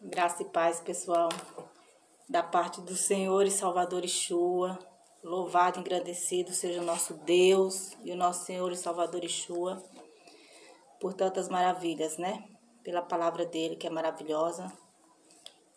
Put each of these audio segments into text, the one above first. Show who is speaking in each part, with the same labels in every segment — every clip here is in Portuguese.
Speaker 1: Graça e paz, pessoal, da parte do Senhor e Salvador Yeshua. Louvado e engrandecido seja o nosso Deus e o nosso Senhor e Salvador Yeshua por tantas maravilhas, né? Pela palavra dele, que é maravilhosa.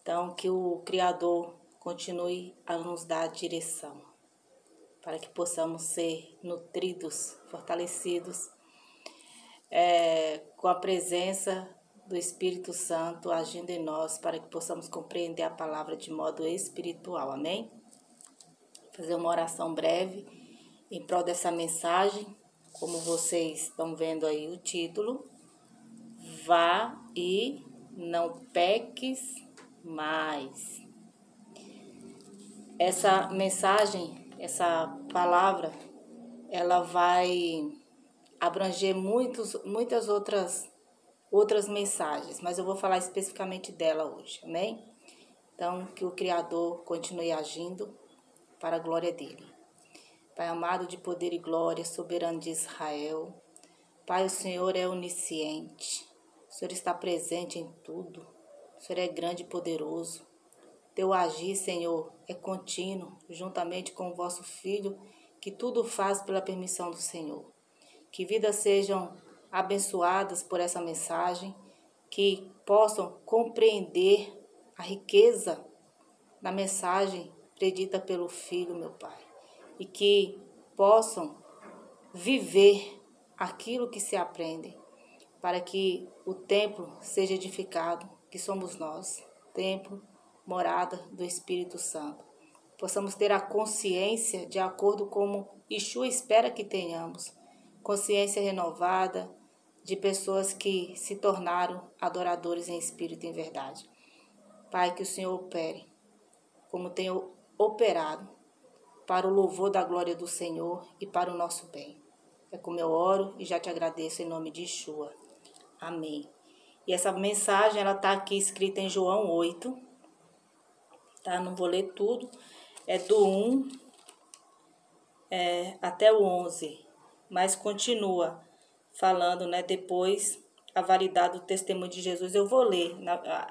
Speaker 1: Então, que o Criador continue a nos dar direção, para que possamos ser nutridos, fortalecidos, com a presença do Espírito Santo agindo em nós, para que possamos compreender a palavra de modo espiritual, amém? Fazer uma oração breve em prol dessa mensagem, como vocês estão vendo aí o título: Vá e não peques mais. Essa mensagem, essa palavra, ela vai abranger muitas outras mensagens, mas eu vou falar especificamente dela hoje, amém? Então, que o Criador continue agindo para a glória dele. Pai amado de poder e glória, soberano de Israel, Pai, o Senhor é onisciente, o Senhor está presente em tudo, o Senhor é grande e poderoso. Teu agir, Senhor, é contínuo, juntamente com o vosso Filho, que tudo faz pela permissão do Senhor. Que vidas sejam abençoadas por essa mensagem, que possam compreender a riqueza da mensagem predita pelo Filho, meu Pai, e que possam viver aquilo que se aprende, para que o templo seja edificado, que somos nós, templo, morada do Espírito Santo. Possamos ter a consciência de acordo com Yeshua espera que tenhamos, consciência renovada de pessoas que se tornaram adoradores em espírito e em verdade. Pai, que o Senhor opere, como tem operado, para o louvor da glória do Senhor e para o nosso bem. É como eu oro e já te agradeço em nome de Yeshua. Amém. E essa mensagem, ela está aqui escrita em João 8, tá? Não vou ler tudo, é do 1 até o 11, mas continua falando, né, depois a validade do testemunho de Jesus. Eu vou ler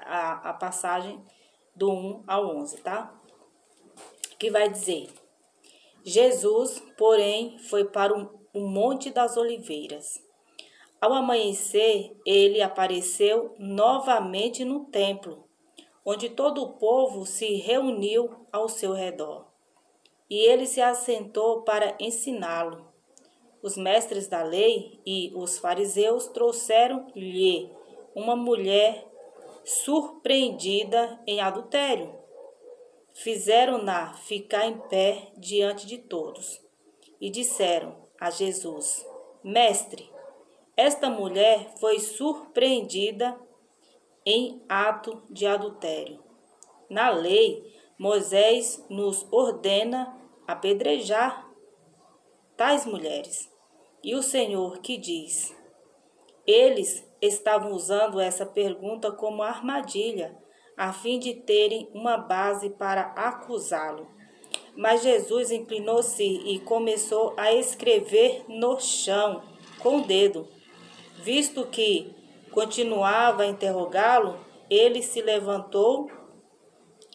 Speaker 1: a passagem do 1 ao 11, tá? Que vai dizer: Jesus, porém, foi para o Monte das Oliveiras. Ao amanhecer, ele apareceu novamente no templo, onde todo o povo se reuniu ao seu redor. E ele se assentou para ensiná-lo. Os mestres da lei e os fariseus trouxeram-lhe uma mulher surpreendida em adultério. Fizeram-na ficar em pé diante de todos e disseram a Jesus: Mestre, esta mulher foi surpreendida em ato de adultério. Na lei, Moisés nos ordena apedrejar tais mulheres. E o Senhor que diz? Eles estavam usando essa pergunta como armadilha, a fim de terem uma base para acusá-lo. Mas Jesus inclinou-se e começou a escrever no chão com o dedo. Visto que continuava a interrogá-lo, ele se levantou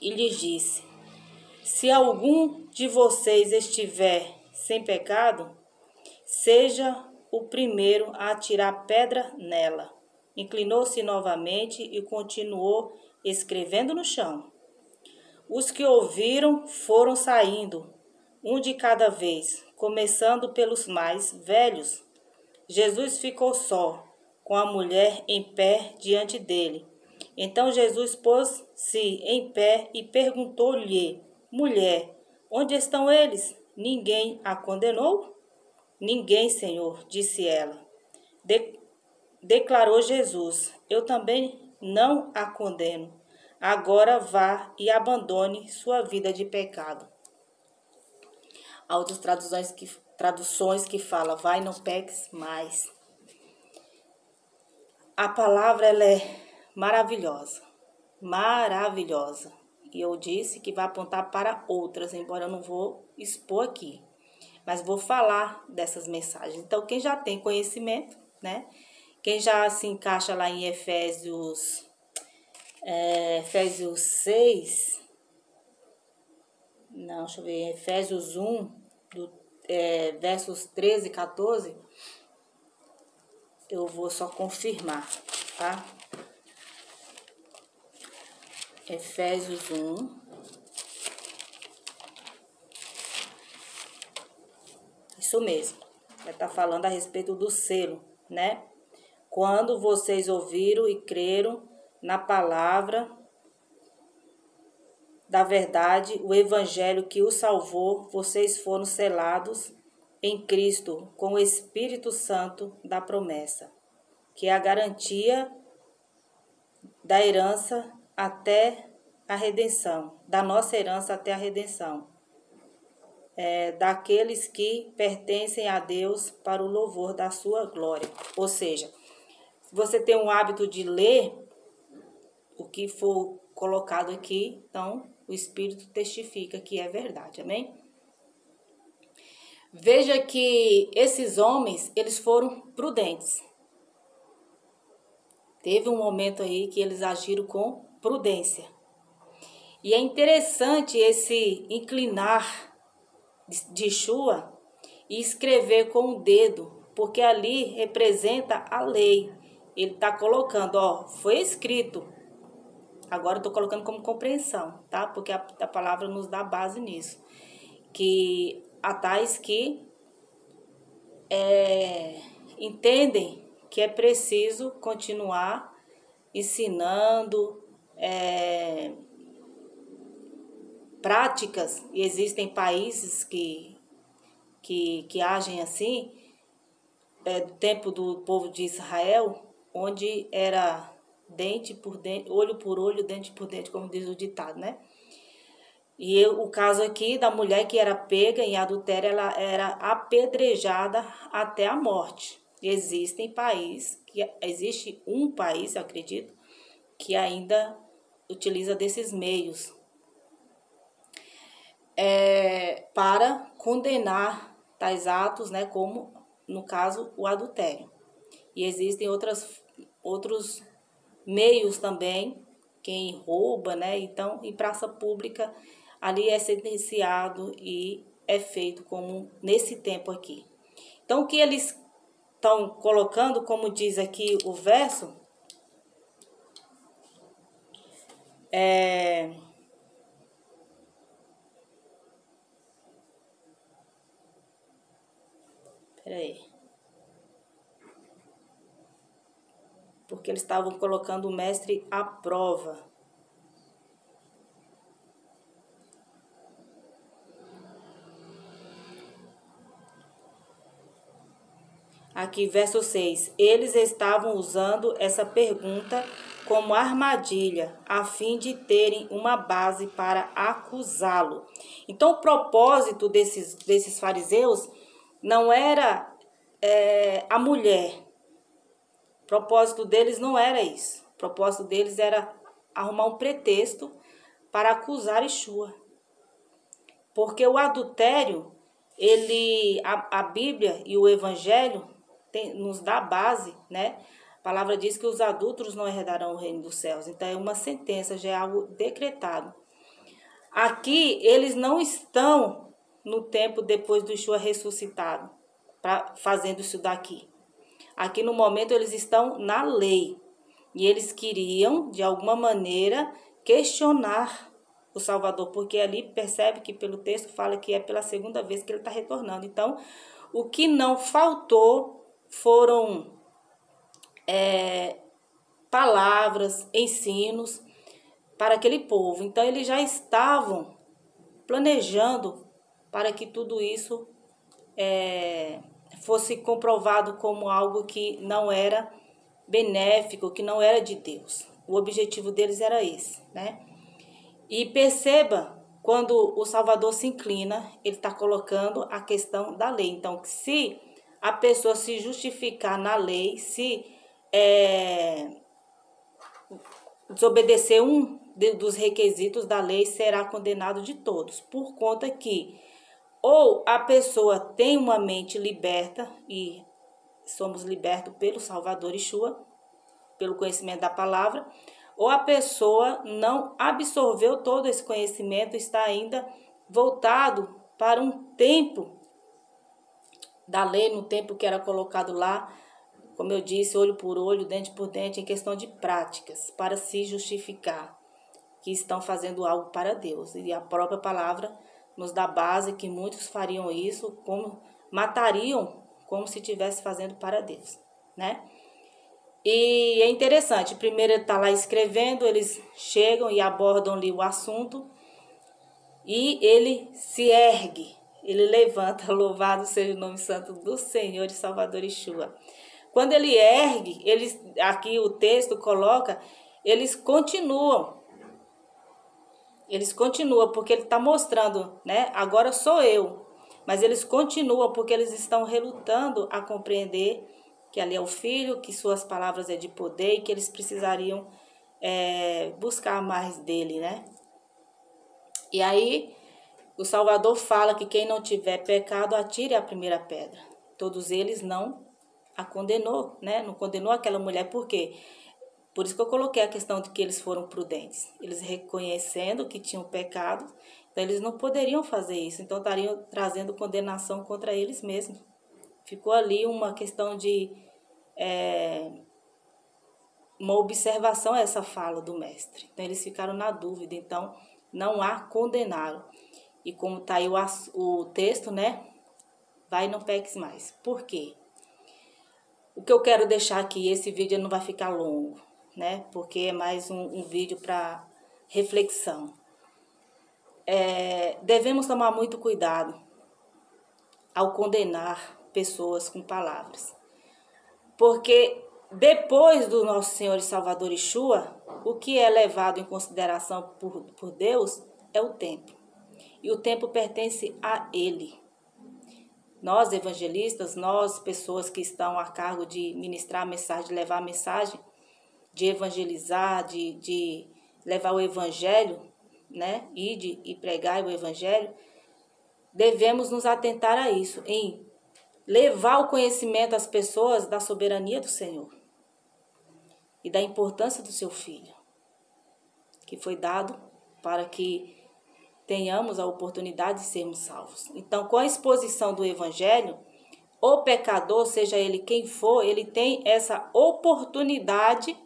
Speaker 1: e lhes disse: Se algum de vocês estiver sem pecado, seja o primeiro a atirar pedra nela. Inclinou-se novamente e continuou escrevendo no chão. Os que ouviram foram saindo, um de cada vez, começando pelos mais velhos. Jesus ficou só, com a mulher em pé diante dele. Então Jesus pôs-se em pé e perguntou-lhe: Mulher, onde estão eles? Ninguém a condenou? Ninguém, Senhor, disse ela. Declarou Jesus: Eu também não a condeno. Agora vá e abandone sua vida de pecado. Há outras traduções que falam: vai, não peques mais. A palavra, ela é maravilhosa, maravilhosa. E eu disse que vai apontar para outras, embora eu não vou expor aqui, mas vou falar dessas mensagens. Então, quem já tem conhecimento, né? Quem já se encaixa lá em Efésios Efésios 6, não, deixa eu ver, Efésios 1, versos 13 e 14, eu vou só confirmar, tá? Efésios 1, isso mesmo, vai estar falando a respeito do selo, né? Quando vocês ouviram e creram na palavra da verdade, o evangelho que os salvou, vocês foram selados em Cristo com o Espírito Santo da promessa, que é a garantia da herança até a redenção, da nossa herança até a redenção, daqueles que pertencem a Deus para o louvor da sua glória. Ou seja, se você tem o hábito de ler o que for colocado aqui, então o Espírito testifica que é verdade, amém? Veja que esses homens, eles foram prudentes. Teve um momento aí que eles agiram com prudência. E é interessante esse inclinar de Yeshua e escrever com o dedo, porque ali representa a lei. Ele está colocando, ó, foi escrito. Agora eu estou colocando como compreensão, tá? Porque a palavra nos dá base nisso. Que há tais que entendem que é preciso continuar ensinando práticas, e existem países que agem assim, do tempo do povo de Israel, onde era dente por dente, olho por olho, dente por dente, como diz o ditado, né? E o caso aqui da mulher que era pega em adultério, ela era apedrejada até a morte. Existe um país, eu acredito, que ainda utiliza desses meios para condenar tais atos, né, como no caso o adultério. E existem outros meios também, quem rouba, né? Então, em praça pública, ali é sentenciado e é feito como nesse tempo aqui. Então, o que eles estão colocando, como diz aqui o verso, porque eles estavam colocando o mestre à prova. Aqui, verso 6. Eles estavam usando essa pergunta como armadilha, a fim de terem uma base para acusá-lo. Então, o propósito desses fariseus não era a mulher. O propósito deles não era isso. O propósito deles era arrumar um pretexto para acusar Yeshua. Porque o adultério, a Bíblia e o Evangelho nos dá base, né? A palavra diz que os adúlteros não herdarão o reino dos céus. Então, é uma sentença, já é algo decretado. Aqui, eles não estão no tempo depois do Yeshua ressuscitado, fazendo isso daqui. Aqui, no momento, eles estão na lei. E eles queriam, de alguma maneira, questionar o Salvador, porque ali percebe que pelo texto fala que é pela segunda vez que ele está retornando. Então, o que não faltou foram palavras, ensinos para aquele povo. Então, eles já estavam planejando para que tudo isso fosse comprovado como algo que não era benéfico, que não era de Deus. O objetivo deles era esse, né? E perceba, quando o Salvador se inclina, ele está colocando a questão da lei. Então, se a pessoa se justificar na lei, se desobedecer um dos requisitos da lei, será condenado de todos, por conta que ou a pessoa tem uma mente liberta, e somos libertos pelo Salvador Yeshua, pelo conhecimento da palavra, ou a pessoa não absorveu todo esse conhecimento, está ainda voltado para um tempo da lei, no tempo que era colocado lá, como eu disse, olho por olho, dente por dente, em questão de práticas, para se justificar que estão fazendo algo para Deus. E a própria palavra nos dá base que muitos fariam isso, como matariam, como se estivesse fazendo para Deus, né? E é interessante, primeiro ele está lá escrevendo, eles chegam e abordam ali o assunto, e ele se ergue, ele levanta, louvado seja o nome santo do Senhor e Salvador Yeshua. Quando ele ergue, aqui o texto coloca, eles continuam, porque ele está mostrando, né? Agora sou eu. Mas eles continuam porque eles estão relutando a compreender que ali é o Filho, que suas palavras é de poder e que eles precisariam buscar mais dele, né? E aí o Salvador fala que quem não tiver pecado, atire a primeira pedra. Todos eles não a condenou, né? Não condenou aquela mulher, por quê? Por isso que eu coloquei a questão de que eles foram prudentes. Eles reconhecendo que tinham pecado, então eles não poderiam fazer isso. Então estariam trazendo condenação contra eles mesmos. Ficou ali uma questão de uma observação a essa fala do mestre. Então eles ficaram na dúvida, então não a condenaram. E como está aí o texto, né? Vai e não peques mais. Por quê? O que eu quero deixar aqui, esse vídeo não vai ficar longo, né? Porque é mais um vídeo para reflexão. Devemos tomar muito cuidado ao condenar pessoas com palavras. Porque depois do nosso Senhor e Salvador Yeshua, o que é levado em consideração por Deus é o tempo. E o tempo pertence a Ele. Nós, evangelistas, nós, pessoas que estão a cargo de ministrar a mensagem, de levar a mensagem, de evangelizar, de levar o evangelho, né? E pregar o evangelho, devemos nos atentar a isso, em levar o conhecimento às pessoas da soberania do Senhor e da importância do seu Filho, que foi dado para que tenhamos a oportunidade de sermos salvos. Então, com a exposição do evangelho, o pecador, seja ele quem for, ele tem essa oportunidade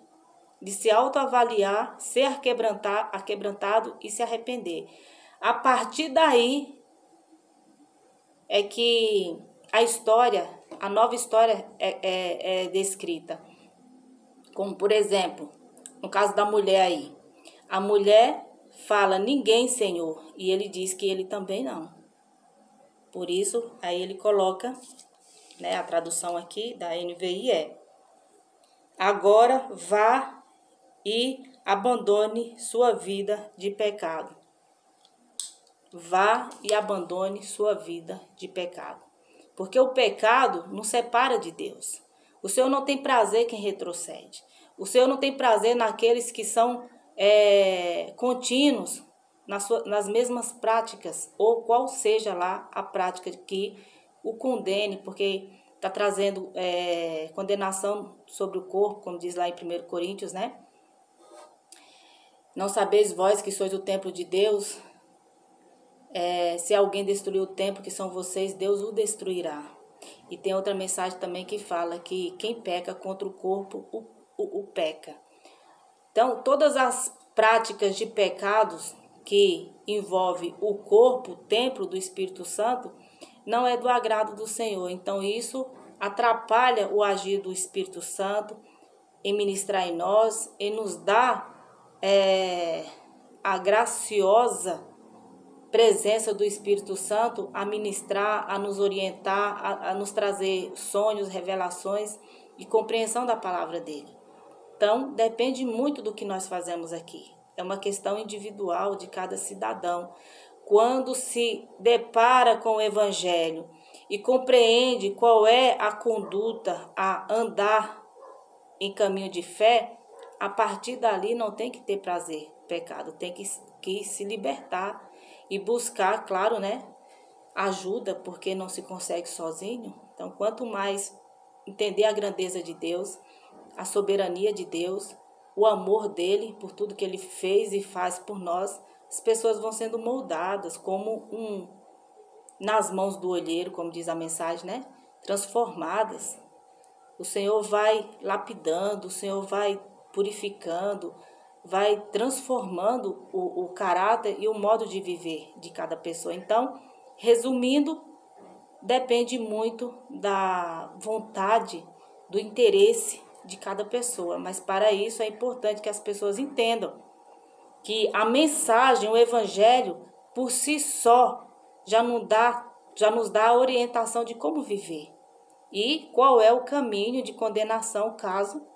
Speaker 1: de se autoavaliar, ser aquebrantado e se arrepender. A partir daí é que a nova história é descrita. Como, por exemplo, no caso da mulher aí. A mulher fala, ninguém, Senhor, e ele diz que ele também não. Por isso, aí ele coloca, né, a tradução aqui da NVI agora vá e abandone sua vida de pecado. Vá e abandone sua vida de pecado. Porque o pecado nos separa de Deus. O Senhor não tem prazer quem retrocede. O Senhor não tem prazer naqueles que são contínuos nas mesmas práticas, ou qual seja lá a prática que o condene, porque está trazendo condenação sobre o corpo, como diz lá em 1 Coríntios, né? Não sabeis vós que sois o templo de Deus? Se alguém destruir o templo que são vocês, Deus o destruirá. E tem outra mensagem também que fala que quem peca contra o corpo, o peca. Então, todas as práticas de pecados que envolvem o corpo, o templo do Espírito Santo, não é do agrado do Senhor. Então, isso atrapalha o agir do Espírito Santo em ministrar em nós, e nos dá a graciosa presença do Espírito Santo a ministrar, a nos orientar, a nos trazer sonhos, revelações e compreensão da palavra dele. Então, depende muito do que nós fazemos aqui. É uma questão individual de cada cidadão. Quando se depara com o Evangelho e compreende qual é a conduta a andar em caminho de fé, a partir dali não tem que ter prazer, pecado. Tem que se libertar e buscar, claro, né, ajuda, porque não se consegue sozinho. Então, quanto mais entender a grandeza de Deus, a soberania de Deus, o amor dele, por tudo que ele fez e faz por nós, as pessoas vão sendo moldadas como nas mãos do olheiro, como diz a mensagem, né? Transformadas. O Senhor vai lapidando, o Senhor vai purificando, vai transformando o caráter e o modo de viver de cada pessoa. Então, resumindo, depende muito da vontade, do interesse de cada pessoa. Mas para isso é importante que as pessoas entendam que a mensagem, o evangelho, por si só, já nos dá a orientação de como viver. E qual é o caminho de condenação caso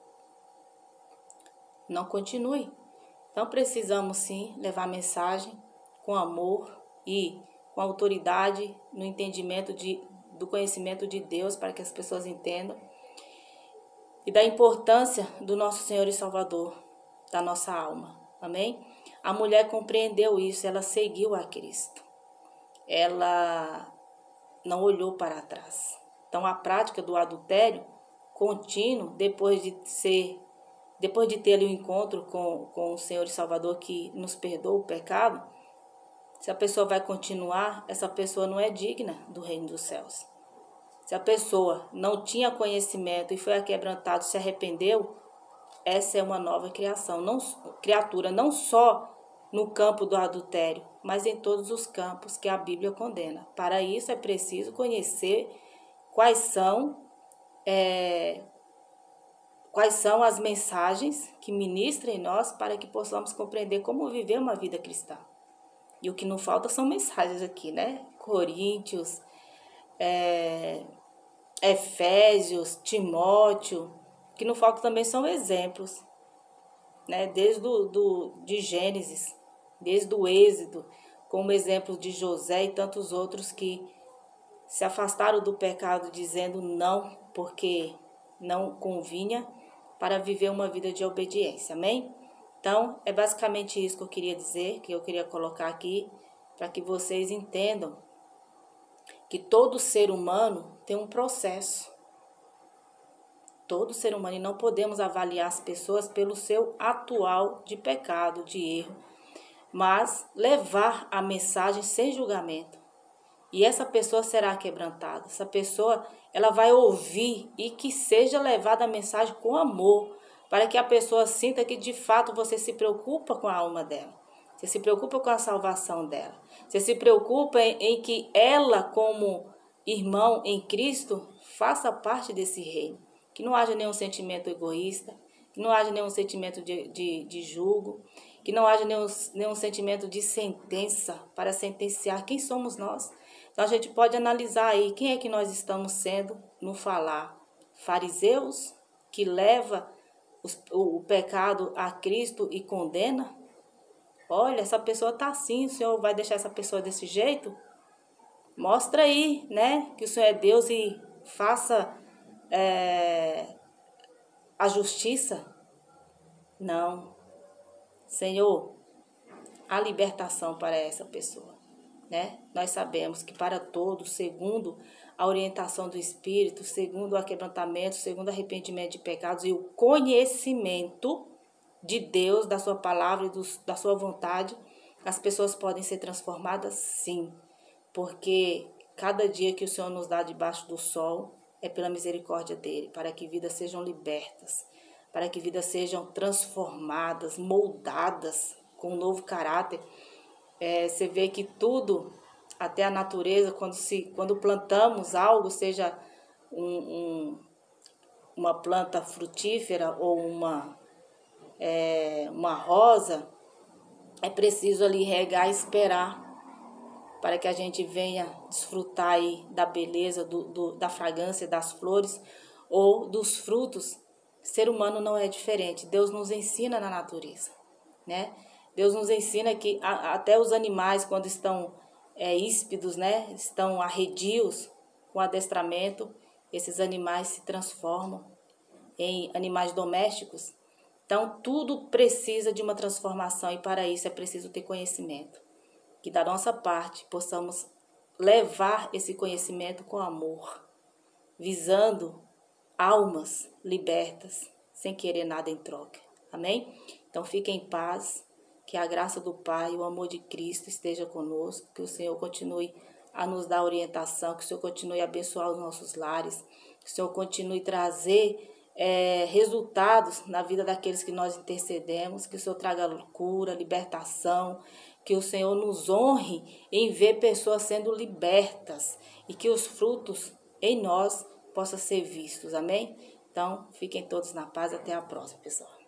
Speaker 1: não continue. Então precisamos sim levar a mensagem com amor e com autoridade no entendimento do conhecimento de Deus, para que as pessoas entendam, e da importância do nosso Senhor e Salvador, da nossa alma. Amém? A mulher compreendeu isso, ela seguiu a Cristo. Ela não olhou para trás. Então, a prática do adultério contínuo, depois de ter ali um encontro com o Senhor e Salvador que nos perdoa o pecado, se a pessoa vai continuar, essa pessoa não é digna do reino dos céus. Se a pessoa não tinha conhecimento e foi aquebrantado, se arrependeu, essa é uma nova criatura, não só no campo do adultério, mas em todos os campos que a Bíblia condena. Para isso é preciso conhecer quais são as mensagens que ministram em nós, para que possamos compreender como viver uma vida cristã. E o que não falta são mensagens aqui, né? Coríntios, Efésios, Timóteo. O que não falta também são exemplos, né? Desde de Gênesis, desde o Êxodo, como exemplo de José e tantos outros que se afastaram do pecado dizendo não, porque não convinha, para viver uma vida de obediência. Amém? Então, é basicamente isso que eu queria dizer, que eu queria colocar aqui, para que vocês entendam que todo ser humano tem um processo. Todo ser humano, e não podemos avaliar as pessoas pelo seu atual de pecado, de erro, mas levar a mensagem sem julgamento. E essa pessoa será quebrantada. Essa pessoa, ela vai ouvir, e que seja levada a mensagem com amor, para que a pessoa sinta que de fato você se preocupa com a alma dela. Você se preocupa com a salvação dela. Você se preocupa em que ela, como irmão em Cristo, faça parte desse reino. Que não haja nenhum sentimento egoísta, que não haja nenhum sentimento de julgo, que não haja nenhum sentimento de sentença para sentenciar quem somos nós. Então a gente pode analisar aí quem é que nós estamos sendo no falar. Fariseus, que leva o pecado a Cristo e condena? Olha, essa pessoa está assim, o Senhor vai deixar essa pessoa desse jeito? Mostra aí, né, que o Senhor é Deus e faça a justiça. Não. Senhor, a libertação para essa pessoa, né? Nós sabemos que para todos, segundo a orientação do Espírito, segundo o quebrantamento, segundo o arrependimento de pecados e o conhecimento de Deus, da sua palavra e da sua vontade, as pessoas podem ser transformadas, sim. Porque cada dia que o Senhor nos dá debaixo do sol é pela misericórdia dele, para que vidas sejam libertas, para que vidas sejam transformadas, moldadas com um novo caráter. Você vê que tudo, até a natureza, quando plantamos algo, seja uma planta frutífera ou uma rosa, é preciso ali regar e esperar para que a gente venha desfrutar aí da beleza, da fragrância das flores ou dos frutos. Ser humano não é diferente. Deus nos ensina na natureza, né? Deus nos ensina que até os animais, quando estão híspidos, né? Estão arredios com adestramento, esses animais se transformam em animais domésticos. Então, tudo precisa de uma transformação e para isso é preciso ter conhecimento. Que da nossa parte possamos levar esse conhecimento com amor, visando almas libertas, sem querer nada em troca. Amém? Então fiquem em paz, que a graça do Pai e o amor de Cristo esteja conosco, que o Senhor continue a nos dar orientação, que o Senhor continue a abençoar os nossos lares, que o Senhor continue a trazer resultados na vida daqueles que nós intercedemos, que o Senhor traga cura, libertação, que o Senhor nos honre em ver pessoas sendo libertas e que os frutos em nós possam ser vistos, amém? Então, fiquem todos na paz, até a próxima, pessoal.